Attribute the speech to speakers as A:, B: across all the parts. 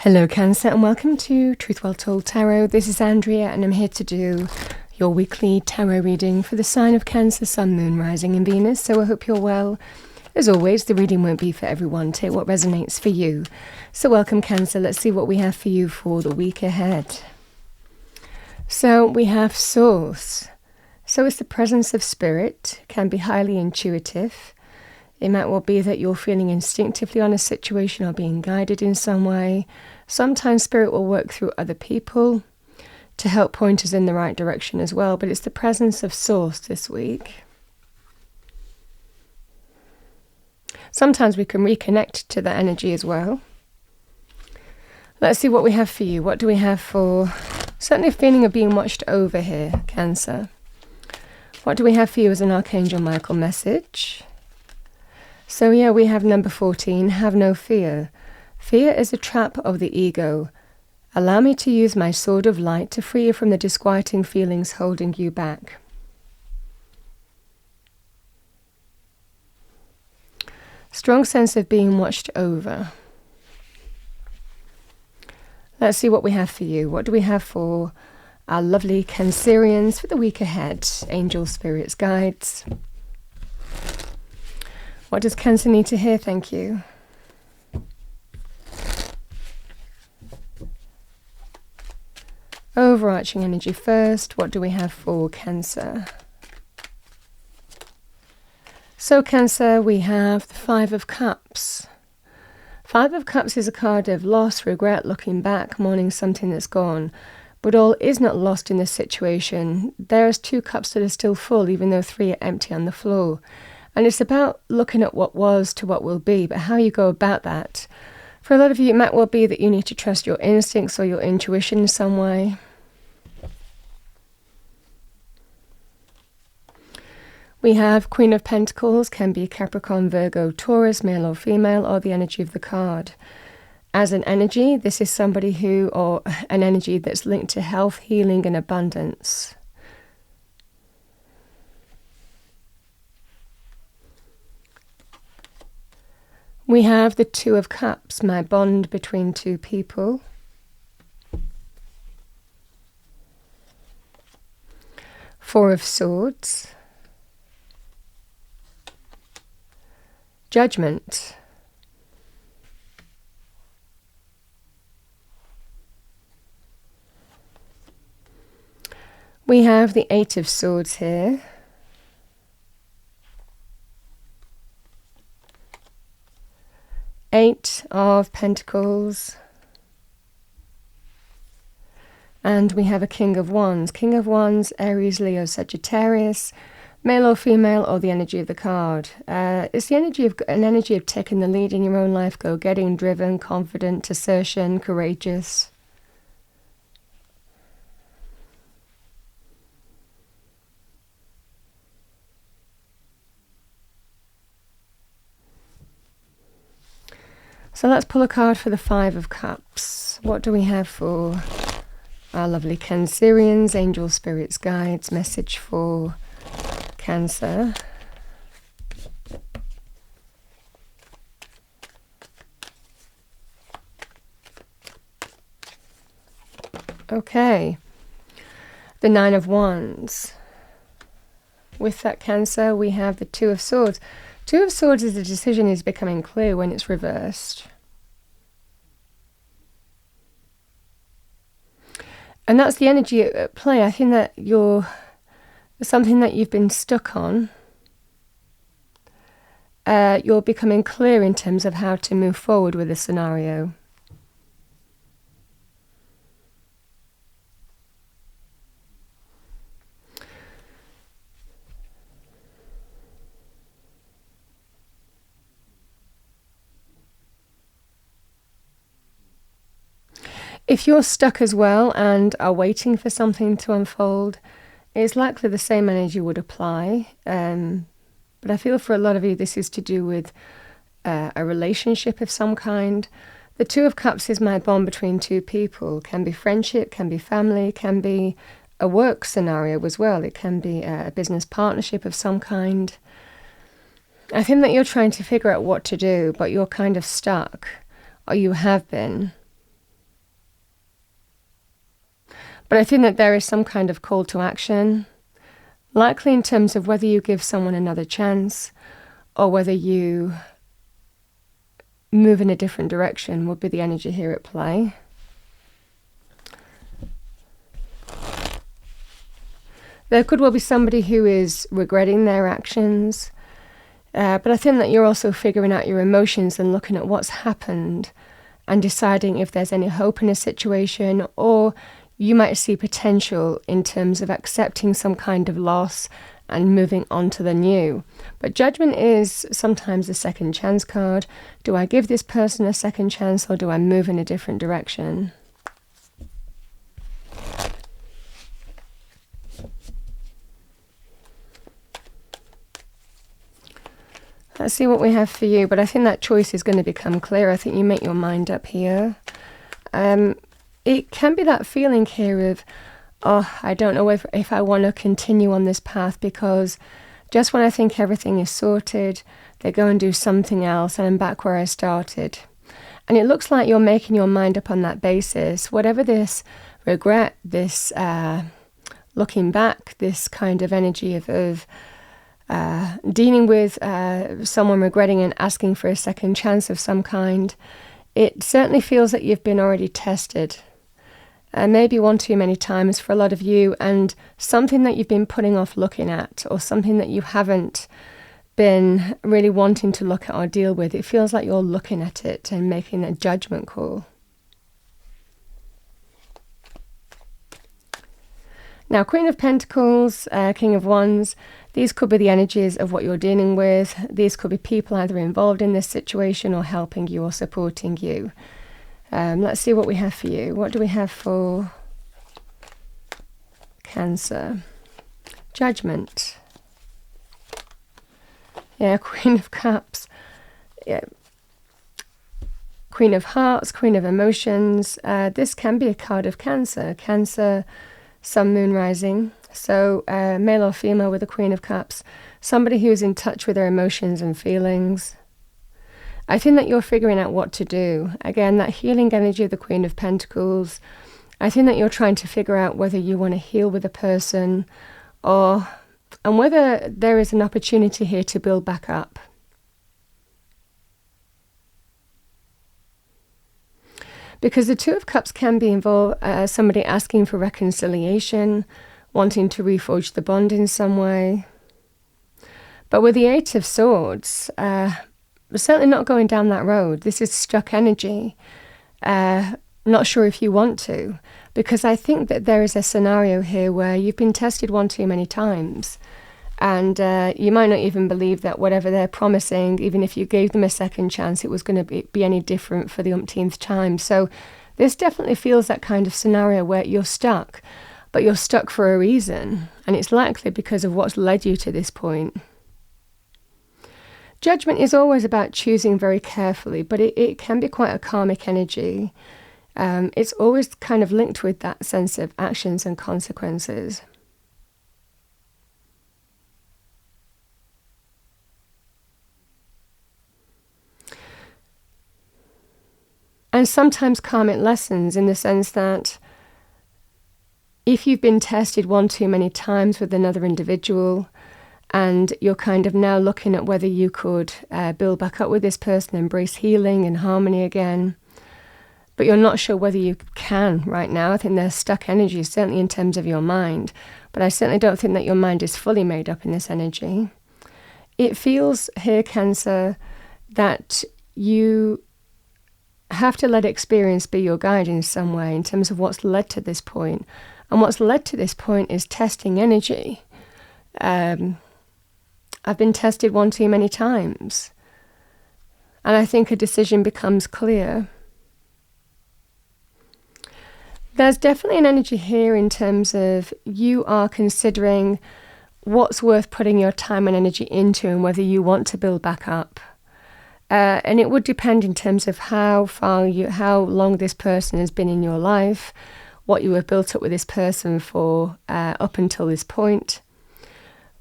A: Hello Cancer and welcome to Truth Well Told Tarot. This is Andrea and I'm here to do your weekly tarot reading for the sign of Cancer, Sun, Moon, Rising and Venus. So I hope you're well. As always, the reading won't be for everyone. Take what resonates for you. So welcome Cancer. Let's see what we have for you for the week ahead. So we have Source. So it's the presence of spirit, can be highly intuitive. It might well be that you're feeling instinctively on a situation or being guided in some way. Sometimes spirit will work through other people to help point us in the right direction as well. But it's the presence of Source this week. Sometimes we can reconnect to that energy as well. Let's see what we have for you. What do we have for... Certainly a feeling of being watched over here, Cancer. What do we have for you as an Archangel Michael message? So yeah, we have number 14, have no fear. Fear is a trap of the ego. Allow me to use my sword of light to free you from the disquieting feelings holding you back. Strong sense of being watched over. Let's see what we have for you. What do we have for our lovely Cancerians for the week ahead? Angels, spirits, guides. What does Cancer need to hear? Thank you. Overarching energy first. What do we have for Cancer? So Cancer, we have the Five of Cups. Five of Cups is a card of loss, regret, looking back, mourning something that's gone. But all is not lost in this situation. There's 2 cups that are still full, even though 3 are empty on the floor. And it's about looking at what was to what will be, but how you go about that. For a lot of you, it might well be that you need to trust your instincts or your intuition in some way. We have Queen of Pentacles, can be Capricorn, Virgo, Taurus, male or female, or the energy of the card. As an energy, this is somebody who, or an energy that's linked to health, healing, and abundance. We have the Two of Cups, my bond between 2 people. Four of Swords. Judgment. We have the 8 of Swords here. Eight of Pentacles. And we have a King of Wands. King of Wands, Aries, Leo, Sagittarius, male or female, or the energy of the card. It's the energy of an energy of taking the lead in your own life, go-getting, driven, confident, assertion, courageous. So let's pull a card for the 5 of Cups. What do we have for our lovely Cancerians, angels, spirits, guides, message for Cancer? Okay, the 9 of Wands. With that Cancer, we have the 2 of Swords. 2 of Swords is the decision is becoming clear when it's reversed. And that's the energy at play. I think that something that you've been stuck on. You're becoming clear in terms of how to move forward with the scenario. If you're stuck as well and are waiting for something to unfold, it's likely the same energy would apply. But I feel for a lot of you this is to do with a relationship of some kind. The 2 of Cups is my bond between 2 people. Can be friendship, can be family, can be a work scenario as well. It can be a business partnership of some kind. I think that you're trying to figure out what to do, but you're kind of stuck, or you have been. But I think that there is some kind of call to action, likely in terms of whether you give someone another chance or whether you move in a different direction would be the energy here at play. There could well be somebody who is regretting their actions, but I think that you're also figuring out your emotions and looking at what's happened and deciding if there's any hope in a situation, or you might see potential in terms of accepting some kind of loss and moving on to the new. But Judgment is sometimes a second chance card. Do I give this person a second chance, or do I move in a different direction? Let's see what we have for you, but I think that choice is going to become clear. I think you make your mind up here. It can be that feeling here of, oh, I don't know if I want to continue on this path, because just when I think everything is sorted, they go and do something else and I'm back where I started. And it looks like you're making your mind up on that basis. Whatever this regret, this looking back, this kind of energy of dealing with someone regretting and asking for a second chance of some kind, it certainly feels that you've been already tested. Maybe one too many times for a lot of you, and something that you've been putting off looking at, or something that you haven't been really wanting to look at or deal with. It feels like you're looking at it and making a judgment call. Now, Queen of Pentacles, King of Wands, these could be the energies of what you're dealing with. These could be people either involved in this situation or helping you or supporting you. Let's see what we have for you. What do we have for Cancer? Judgment. Yeah, Queen of Cups. Yeah. Queen of Hearts, Queen of Emotions. This can be a card of Cancer. Cancer, Sun, Moon, Rising. So male or female with the Queen of Cups. Somebody who's in touch with their emotions and feelings. I think that you're figuring out what to do. Again, that healing energy of the Queen of Pentacles. I think that you're trying to figure out whether you want to heal with a person, and whether there is an opportunity here to build back up. Because the Two of Cups can be involved, somebody asking for reconciliation, wanting to reforge the bond in some way. But with the Eight of Swords, we're certainly not going down that road. This is stuck energy. Not sure if you want to, because I think that there is a scenario here where you've been tested one too many times, and you might not even believe that whatever they're promising, even if you gave them a second chance, it was going to be any different for the umpteenth time. So this definitely feels that kind of scenario where you're stuck, but you're stuck for a reason, and it's likely because of what's led you to this point. Judgment is always about choosing very carefully, but it can be quite a karmic energy. It's always kind of linked with that sense of actions and consequences. And sometimes karmic lessons, in the sense that if you've been tested one too many times with another individual, and you're kind of now looking at whether you could build back up with this person, embrace healing and harmony again, but you're not sure whether you can right now. I think there's stuck energy, certainly in terms of your mind, but I certainly don't think that your mind is fully made up in this energy. It feels here, Cancer, that you have to let experience be your guide in some way in terms of what's led to this point. And what's led to this point is testing energy. I've been tested one too many times. And I think a decision becomes clear. There's definitely an energy here in terms of you are considering what's worth putting your time and energy into and whether you want to build back up. And it would depend in terms of how long this person has been in your life, what you have built up with this person for up until this point.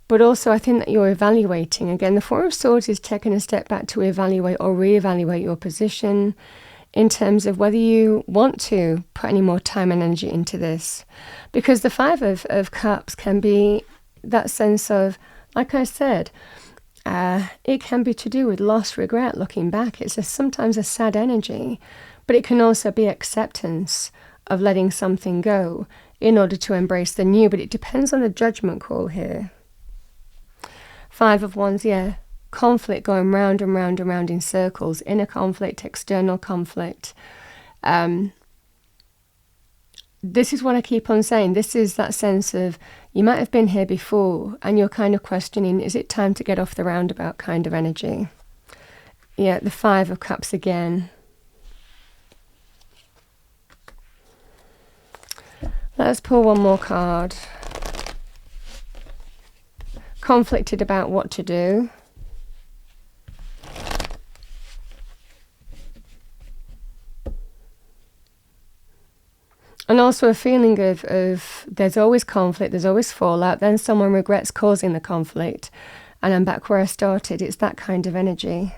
A: But also I think that you're evaluating. Again, the Four of Swords is taking a step back to evaluate or reevaluate your position. in terms of whether you want to put any more time and energy into this. Because the Five of Cups can be that sense of, like I said, it can be to do with loss, regret, looking back. It's sometimes a sad energy, but it can also be acceptance of letting something go in order to embrace the new. But it depends on the judgment call here. Five of Wands, yeah. Conflict going round and round and round in circles. Inner conflict, external conflict. This is what I keep on saying. This is that sense of, you might have been here before and you're kind of questioning, is it time to get off the roundabout kind of energy? Yeah, the Five of Cups again. Let's pull one more card. Conflicted about what to do. And also a feeling of there's always conflict, there's always fallout, then someone regrets causing the conflict, and I'm back where I started. It's that kind of energy.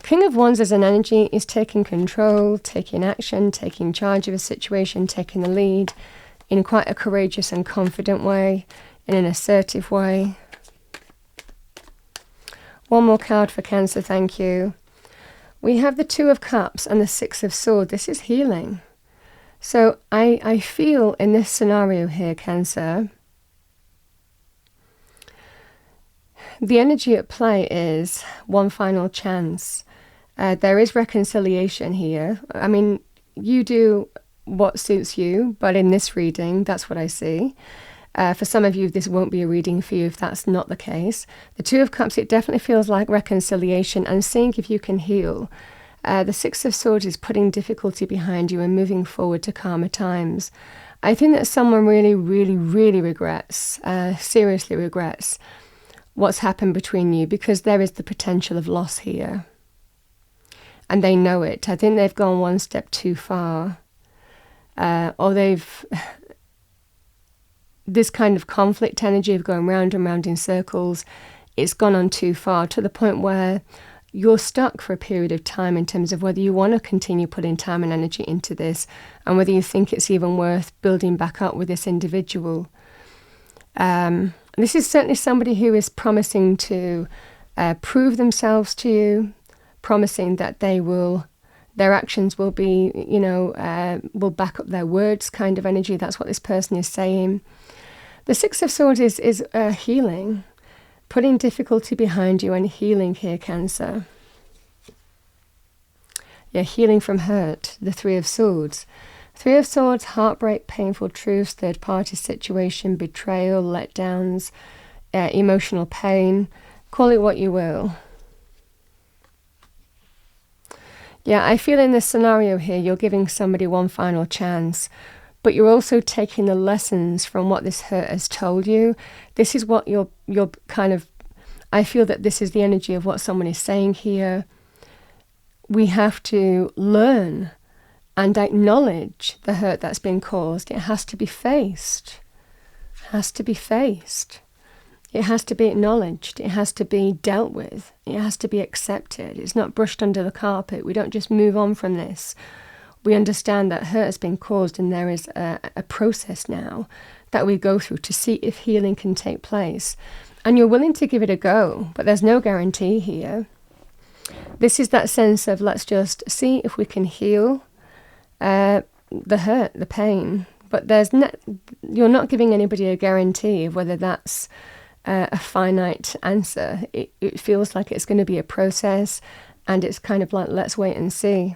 A: King of Wands as an energy is taking control, taking action, taking charge of a situation, taking the lead in quite a courageous and confident way, in an assertive way. One more card for Cancer, thank you. We have the Two of Cups and the Six of Swords. This is healing. So I feel in this scenario here, Cancer, the energy at play is one final chance. There is reconciliation here. I mean, you do what suits you, but in this reading, that's what I see. For some of you, this won't be a reading for you if that's not the case. The Two of Cups, it definitely feels like reconciliation and seeing if you can heal. The Six of Swords is putting difficulty behind you and moving forward to calmer times. I think that someone really, really, really regrets, seriously regrets what's happened between you, because there is the potential of loss here. And they know it. I think they've gone one step too far. Or they've... This kind of conflict energy of going round and round in circles, it's gone on too far, to the point where you're stuck for a period of time in terms of whether you want to continue putting time and energy into this, and whether you think it's even worth building back up with this individual. This is certainly somebody who is promising to prove themselves to you, promising that their actions will be, will back up their words kind of energy. That's what this person is saying. The Six of Swords is healing, putting difficulty behind you and healing here, Cancer. Yeah, healing from hurt. The Three of Swords. Three of Swords, heartbreak, painful truths, third-party situation, betrayal, letdowns, emotional pain. Call it what you will. Yeah, I feel in this scenario here, you're giving somebody one final chance, but you're also taking the lessons from what this hurt has told you. This is what you're kind of, I feel that this is the energy of what someone is saying here. We have to learn and acknowledge the hurt that's been caused. It has to be faced. It has to be faced. It has to be acknowledged. It has to be dealt with. It has to be accepted. It's not brushed under the carpet. We don't just move on from this. We understand that hurt has been caused, and there is a process now that we go through to see if healing can take place. And you're willing to give it a go, but there's no guarantee here. This is that sense of, let's just see if we can heal the hurt, the pain. But you're not giving anybody a guarantee of whether that's a finite answer. It feels like it's going to be a process, and it's kind of like, let's wait and see.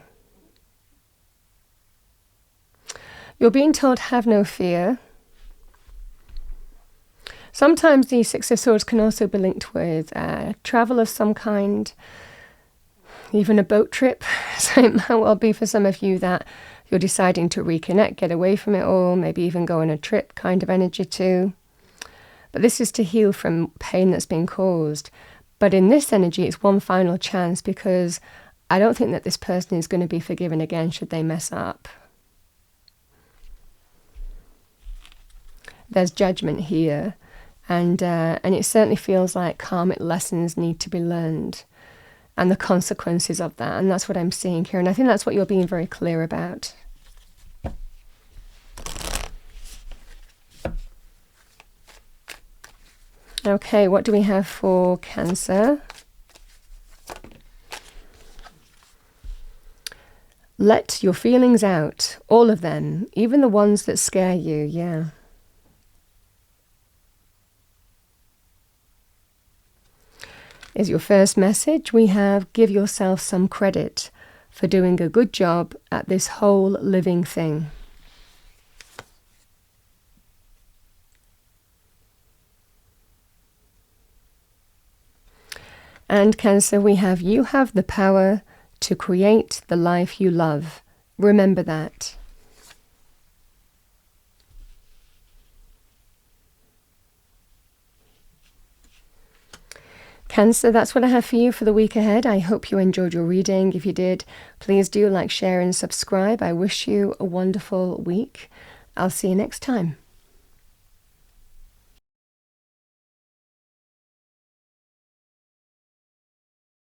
A: You're being told, have no fear. Sometimes the Six of Swords can also be linked with travel of some kind, even a boat trip. So it might well be for some of you that you're deciding to reconnect, get away from it all, maybe even go on a trip kind of energy too. But this is to heal from pain that's been caused. But in this energy, it's one final chance, because I don't think that this person is going to be forgiven again should they mess up. There's judgment here. And it certainly feels like karmic lessons need to be learned and the consequences of that. And that's what I'm seeing here. And I think that's what you're being very clear about. Okay, what do we have for Cancer? Let your feelings out, all of them, even the ones that scare you, yeah. Is your first message. We have, give yourself some credit for doing a good job at this whole living thing. And Cancer, we have, you have the power to create the life you love. Remember that. Cancer, that's what I have for you for the week ahead. I hope you enjoyed your reading. If you did, please do like, share and subscribe. I wish you a wonderful week. I'll see you next time.